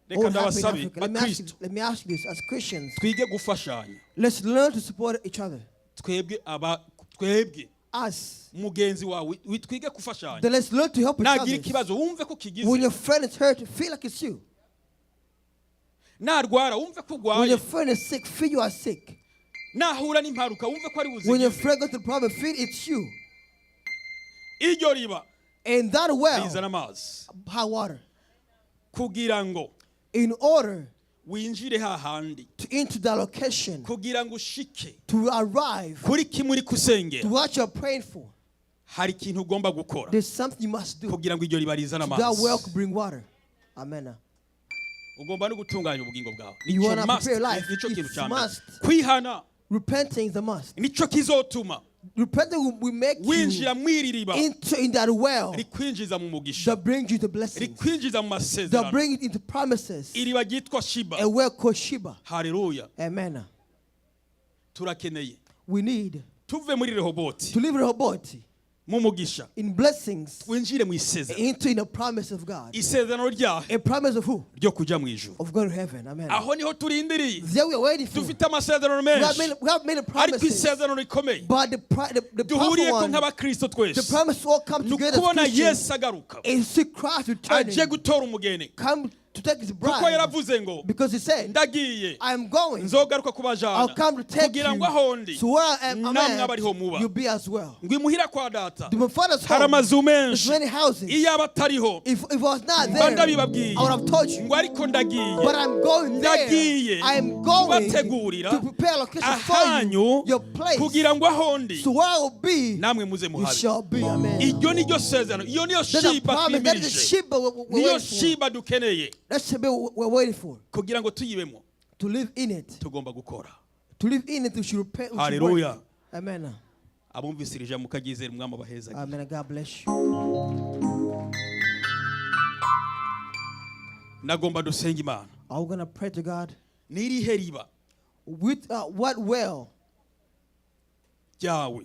what Reka would happen in ndabasabe Africa? bakristo Let me ask you this as Christians. twige gufashanya, Let's learn to support each other. twebwe Us. mugenzi wawe twige gufashanya. Then let's learn to help each Nagira other. ikibazo wumve ko When kigize, your friend is hurt, feel like it's you. narwara wumve ko When your urwaye, friend is sick, feel you are sick. nahura n'imparuka wumve ko ari When your buzigize. friend goes to the problem, feel it's you. Iryo riba And that well, rizana amazi high water, kugira ngo in order winjire hahandi, into the location, kugira ngo ushike to arrive kuri kimwe uri to kusengera, what you're praying for. hari ikintu ugomba gukora There's something you must do. kugira ngo iryo riba rizana That well amazi. could bring water. Amen. Ugomba no gutunganya ubugingo bwawe. You Nico wanna must, prepare life, nico kintu it's cya mbere. must. Kwihana Repenting is a must. nico kizotuma Repenting will make winjira you mwiri riba in that well rikwinjiza mu mugisha, that brings you the blessings, rikwinjiza mu that masezerano. brings you into promises. Iriba ryitwa Shiba. A well called Sheba. Haleluya. Amen. Turakeneye We need tuve muri Rehoboti to leave Rehoboth mu mugisha in blessings twinjire mu isezerano into the promise of God. isezerano ryahe A promise of who? ryo kujya mu ijuru Of going to heaven. Amen. aho niho turindiriye There we are waiting for. dufite amasezerano menshi We have many ariko promises. isezerano rikomeye But the powerful duhuriyeko one, nk'abakristo the twese promise all come ni together as ukubona Christians Yesu agaruka is see Christ returning, aje gutora umugeni come to take his kuko bride. yaravuze ngo Because he said, ndagiye I am going. nzogaruka I'll kubajana come to take kugira ngo you. aho ndi So where I am, namwe abariho muba you'll be as well. ngo imuhira kwa data To my father's hari home, amazu there's menshi many houses. iyo aba atariho If I was not mba there, ndabibabwiye I would have told you. ngo ariko ndagiye But I'm going there. ndagiye I am going kubategurira to prepare a location for ahanyu you, your place. kugira ngo aho ndi So where I will be, namwe muze you muhabe shall be. Amen. iryo ni ryo sezerano iyo niyo There's a shiba promise. That is the twimirije sheep we're niyo waiting for. shiba dukeneye That's the sheep we're waiting for. kugira ngo tuyibemo To live in it. tugomba gukora To live in it, we should repent. Hallelujah. Amen. abumvise iri jambo mukagizera umwami abaheza Amen. God bless you. nagomba dusenga imana Are we going to pray to God? n'irihe riba With what well ryawe